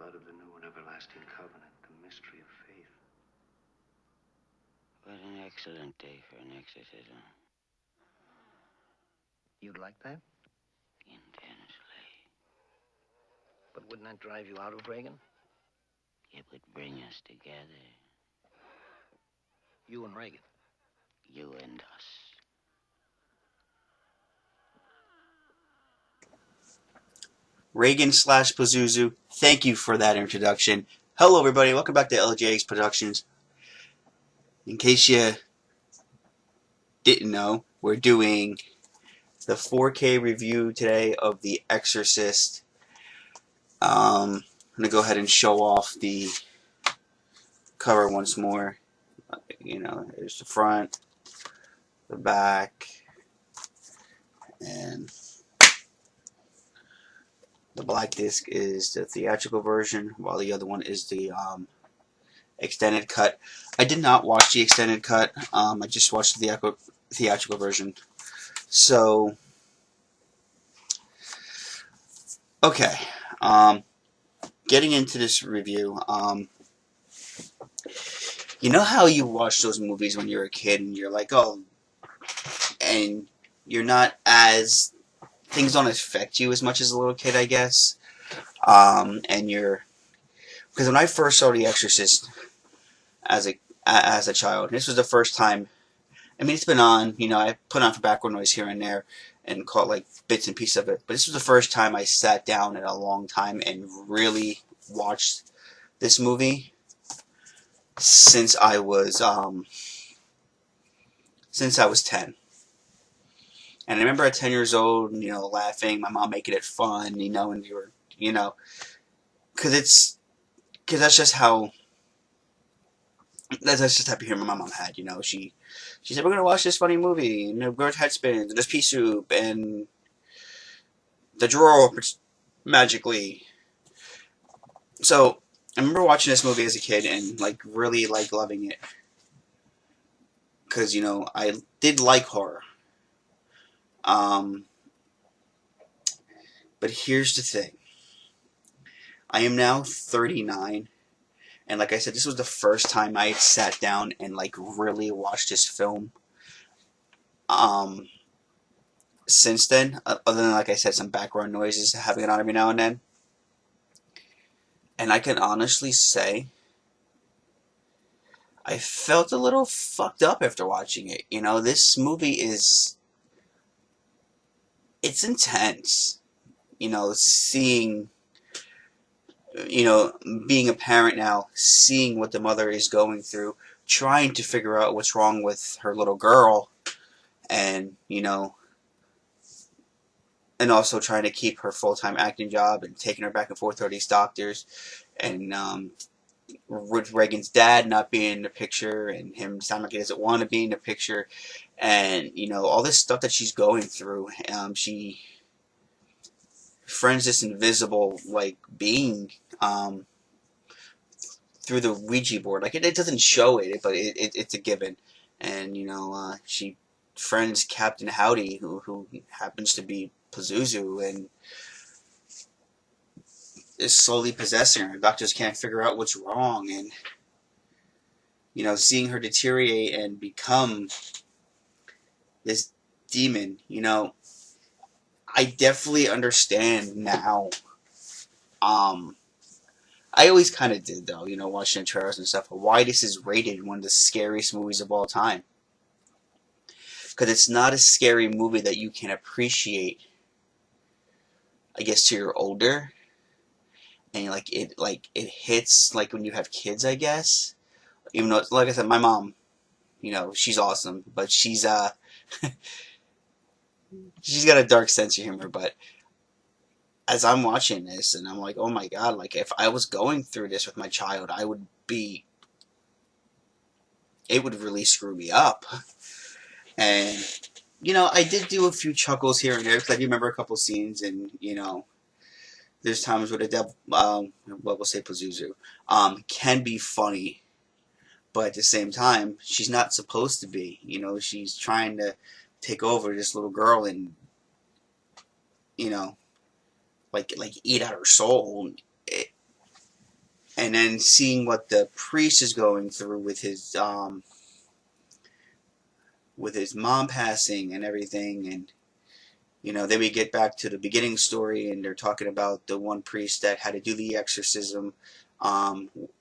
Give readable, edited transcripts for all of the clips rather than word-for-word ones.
blood of the new and everlasting covenant, the mystery of faith. What an excellent day for an exorcism. You'd like that? Intensely. But wouldn't that drive you out of Reagan? It would bring us together. You and Reagan? You and us. Reagan slash Pazuzu, thank you for that introduction. Hello, everybody. Welcome back to LJX Productions. In case you didn't know, we're doing the 4K review today of The Exorcist. I'm going to go ahead and show off the cover once more. You know, there's the front, the back, and the black disc is the theatrical version, while the other one is the extended cut. I did not watch the extended cut. I just watched the theatrical version. So, okay. Getting into this review. You know how you watch those movies when you're a kid and you're like, oh, and you're not as, things don't affect you as much as a little kid, I guess. And you're, because when I first saw The Exorcist as a child, this was the first time. I mean, it's been on, you know, I put on for background noise here and there and caught like bits and pieces of it. But this was the first time I sat down in a long time and really watched this movie since I was 10. And I remember at 10 years old, you know, laughing, my mom making it fun, you know, and we were, you know, because that's just how, that's just the type of humor my mom had, you know. She said, we're going to watch this funny movie, and the girl's head spins, and there's pea soup, and the drawer opens magically. So, I remember watching this movie as a kid and, like, really, like, loving it. Because, you know, I did like horror. But here's the thing. I am now 39, and like I said, this was the first time I sat down and, like, really watched this film. Since then, other than, like I said, some background noises having it on every now and then. And I can honestly say, I felt a little fucked up after watching it. You know, this movie is, it's intense. You know, seeing, you know, being a parent now, seeing what the mother is going through, trying to figure out what's wrong with her little girl, and, you know, and also trying to keep her full-time acting job and taking her back and forth to these doctors, and with Reagan's dad not being in the picture, and him sounding like he doesn't want to be in the picture, and, you know, all this stuff that she's going through. She friends this invisible, like, being through the Ouija board. Like, it doesn't show it, but it's a given. And, you know, she friends Captain Howdy, who happens to be Pazuzu, and is slowly possessing her. Doctors can't figure out what's wrong, and, you know, seeing her deteriorate and become this demon, you know, I definitely understand now. I always kind of did, though, you know, watching the trailers and stuff, why this is rated one of the scariest movies of all time. Because it's not a scary movie that you can appreciate, I guess, till you're older. And, like, it hits, like, when you have kids, I guess. Even though, like I said, my mom, you know, she's awesome, but she's she's got a dark sense of humor. But as I'm watching this, and I'm like, oh my god, like, if I was going through this with my child, it would really screw me up. And, you know, I did do a few chuckles here and there, because I do remember a couple scenes, and, you know, there's times where the devil, well, we'll say Pazuzu, can be funny, but at the same time, she's not supposed to be. You know, she's trying to take over this little girl and, you know, like eat out her soul. and then seeing what the priest is going through with his mom passing and everything, and then we get back to the beginning story, and they're talking about the one priest that had to do the exorcism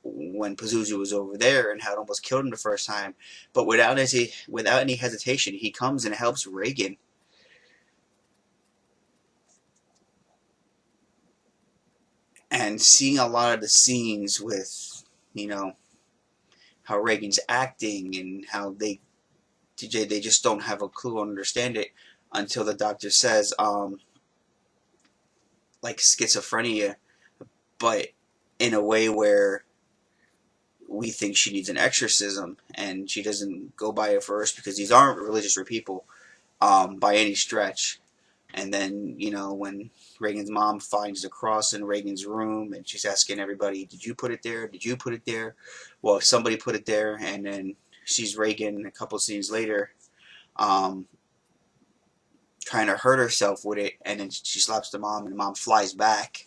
when Pazuzu was over there and had almost killed him the first time. But without any hesitation, he comes and helps Reagan. And seeing a lot of the scenes with, how Reagan's acting and how they just don't have a clue or understand it until the doctor says, like schizophrenia, but in a way where we think she needs an exorcism, and she doesn't go by it first because these aren't religious people by any stretch. And then, when Reagan's mom finds the cross in Reagan's room, and she's asking everybody, did you put it there? Did you put it there? Well, somebody put it there, and then sees Reagan a couple scenes later trying to hurt herself with it, and then she slaps the mom, and the mom flies back.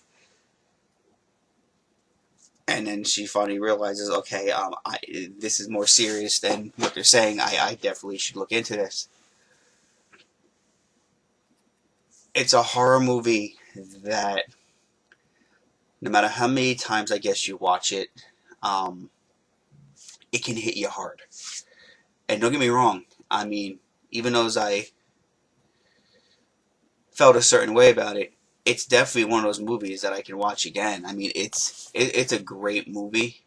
And then she finally realizes, okay, this is more serious than what they're saying. I definitely should look into this. It's a horror movie that, no matter how many times I guess you watch it, it can hit you hard. And don't get me wrong, I mean, even though I felt a certain way about it, it's definitely one of those movies that I can watch again. I mean, it's a great movie.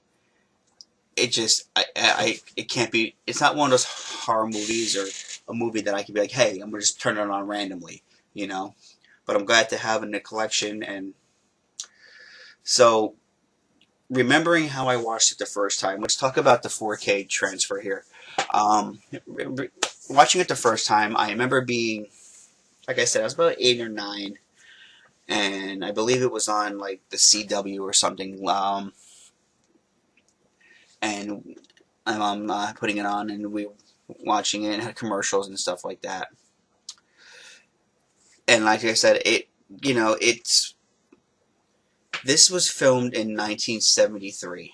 It just, it can't be, it's not one of those horror movies or a movie that I can be like, hey, I'm going to just turn it on randomly, But I'm glad to have it in the collection. And so, remembering how I watched it the first time, let's talk about the 4K transfer here. Watching it the first time, I remember being, like I said, I was about 8 or 9, and I believe it was on like the CW or something. And my mom putting it on, and we watching it, and had commercials and stuff like that. And like I said, this was filmed in 1973,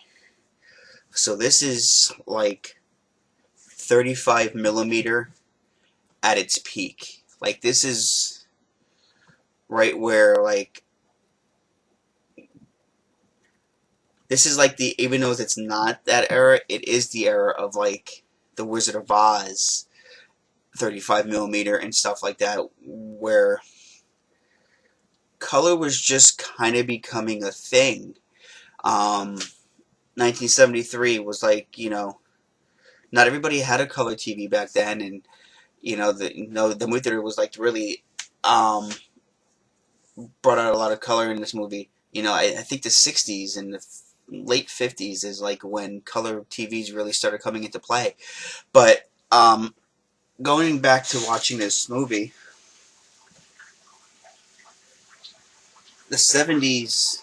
so this is like 35 millimeter at its peak. Like, this is right where, like, this is like even though it's not that era, it is the era of like the Wizard of Oz 35 millimeter and stuff like that, where color was just kind of becoming a thing. 1973 was like, not everybody had a color TV back then, and the movie theater was like really brought out a lot of color in this movie. I think the 60s and the late 50s is like when color TVs really started coming into play. But going back to watching this movie, the 70s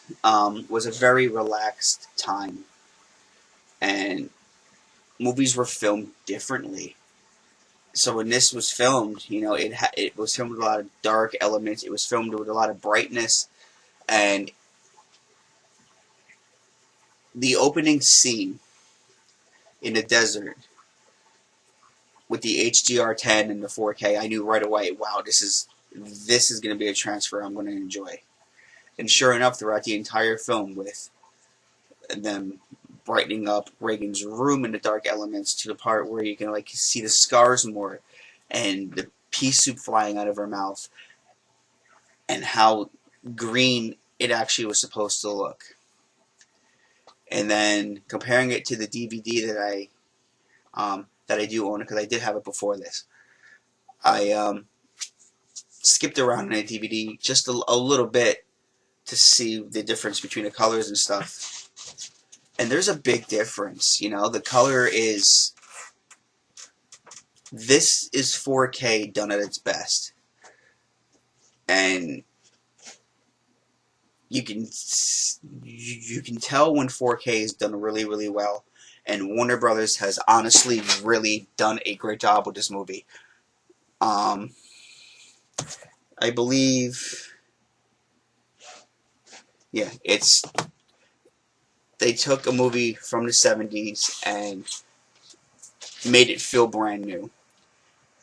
was a very relaxed time, and movies were filmed differently. So when this was filmed, it was filmed with a lot of dark elements. It was filmed with a lot of brightness, and the opening scene in the desert with the HDR10 and the 4K, I knew right away, wow, this is going to be a transfer I'm going to enjoy. And sure enough, throughout the entire film, with them brightening up Reagan's room in the dark elements to the part where you can like see the scars more, and the pea soup flying out of her mouth, and how green it actually was supposed to look. And then comparing it to the DVD that I do own, because I did have it before this. I skipped around in a DVD just a little bit to see the difference between the colors and stuff. And there's a big difference, the color is, this is 4K done at its best. And you can tell when 4K is done really, really well. And Warner Brothers has honestly really done a great job with this movie. I believe, yeah, it's they took a movie from the 70s and made it feel brand new.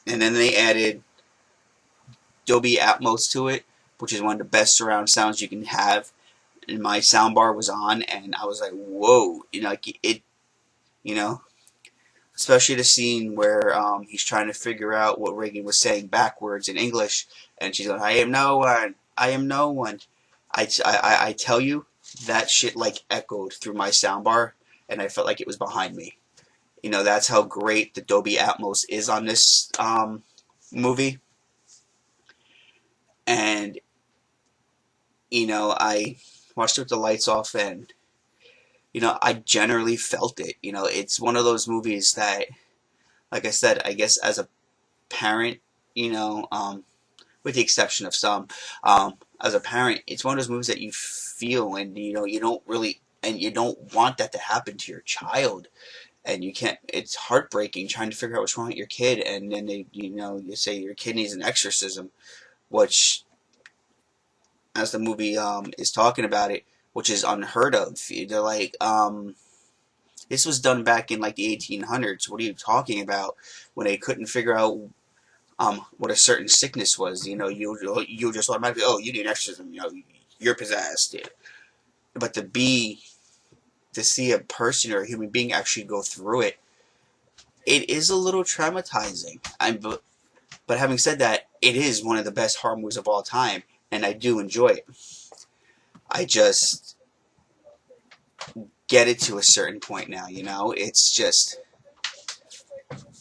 And then they added Dolby Atmos to it, which is one of the best surround sounds you can have. And my soundbar was on, and I was like, whoa, like it, you know, especially the scene where he's trying to figure out what Reagan was saying backwards in English, and she's like, I am no one, I am no one. I tell you, that shit like echoed through my soundbar, and I felt like it was behind me. That's how great the Dolby Atmos is on this movie. And, I watched it with the lights off, and, I generally felt it. It's one of those movies that, like I said, I guess as a parent, with the exception of some, as a parent, it's one of those movies that you feel, and, you don't really, and you don't want that to happen to your child. And you can't, it's heartbreaking trying to figure out what's wrong with your kid, and then you say your kid needs an exorcism, which, as the movie is talking about it, which is unheard of. They're like, this was done back in like the 1800s. What are you talking about? When they couldn't figure out what a certain sickness was. You just automatically, oh, you need an exorcism. You're possessed. But to see a person or a human being actually go through it, it is a little traumatizing. But having said that, it is one of the best horror movies of all time, and I do enjoy it. I just get it to a certain point now, It's just,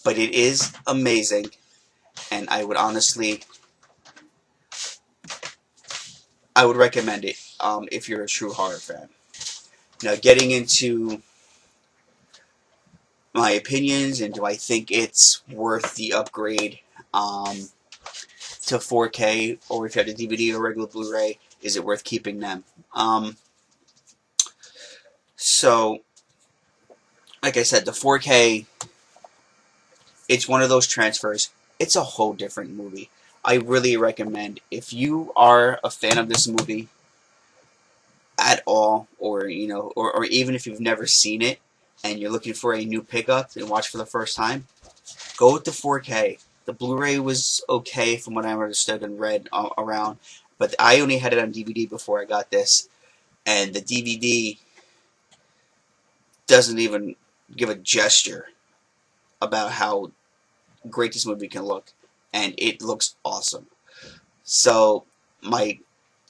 but it is amazing, and I would recommend it if you're a true horror fan. Now, getting into my opinions, and do I think it's worth the upgrade to 4K, or if you have the DVD or regular Blu-ray, is it worth keeping them? So, like I said, the 4K, it's one of those transfers. It's a whole different movie. I really recommend, if you are a fan of this movie at all, or or even if you've never seen it and you're looking for a new pickup and watch for the first time, go with the 4K. The Blu-ray was okay from what I understood and read around, but I only had it on DVD before I got this, and the DVD doesn't even give a gesture about how great this movie can look, and it looks awesome. So my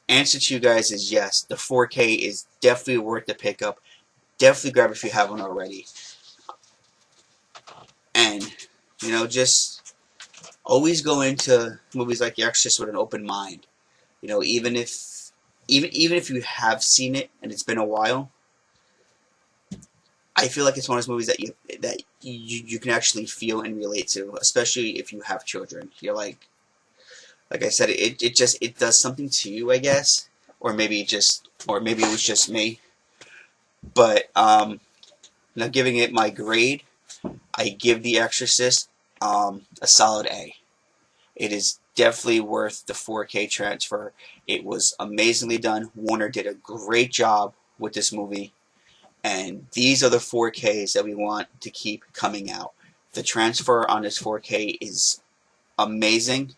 answer to you guys is yes, the 4K is definitely worth the pickup. Definitely grab it if you haven't already. And, just always go into movies like The Exorcist with an open mind. Even if you have seen it and it's been a while, I feel like it's one of those movies that you can actually feel and relate to, especially if you have children. You're like I said, it does something to you, I guess, or maybe it was just me. But now giving it my grade, I give The Exorcist a solid A. It is definitely worth the 4K transfer. It was amazingly done. Warner did a great job with this movie. And these are the 4Ks that we want to keep coming out. The transfer on this 4K is amazing.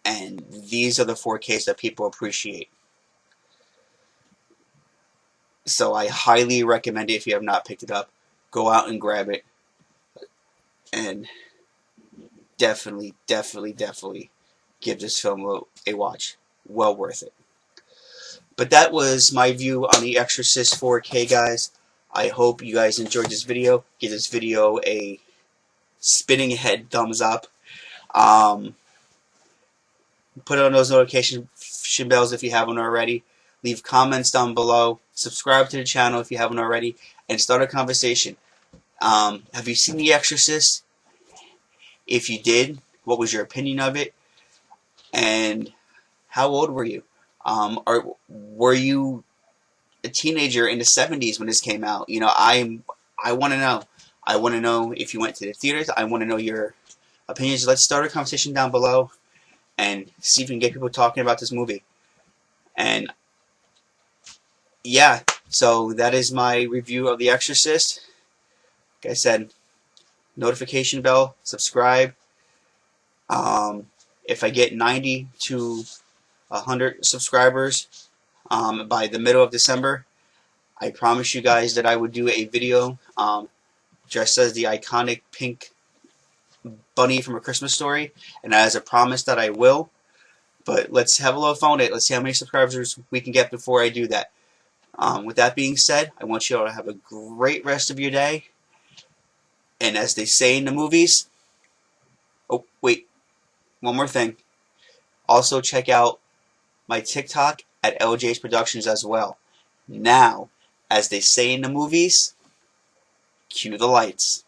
And these are the 4Ks that people appreciate. So I highly recommend it if you have not picked it up. Go out and grab it. And definitely give this film a watch. Well worth it. But that was my view on The Exorcist 4K, guys. I hope you guys enjoyed this video. Give this video a spinning head thumbs up. Put on those notification bells if you haven't already. Leave comments down below. Subscribe to the channel if you haven't already. And start a conversation. Have you seen The Exorcist? If you did, what was your opinion of it? And how old were you? Or were you a teenager in the 70s when this came out? I want to know. I want to know if you went to the theaters. I want to know your opinions. Let's start a conversation down below and see if we can get people talking about this movie. And yeah, So that is my review of The Exorcist. Like I said, notification bell, subscribe. If I get 90 to 100 subscribers by the middle of December, I promise you guys that I would do a video dressed as the iconic pink bunny from A Christmas Story, and as a promise that I will. But let's have a little fun with it. Let's see how many subscribers we can get before I do that. With that being said, I want you all to have a great rest of your day. And as they say in the movies, oh, wait, one more thing. Also, check out my TikTok at LJ's Productions as well. Now, as they say in the movies, cue the lights.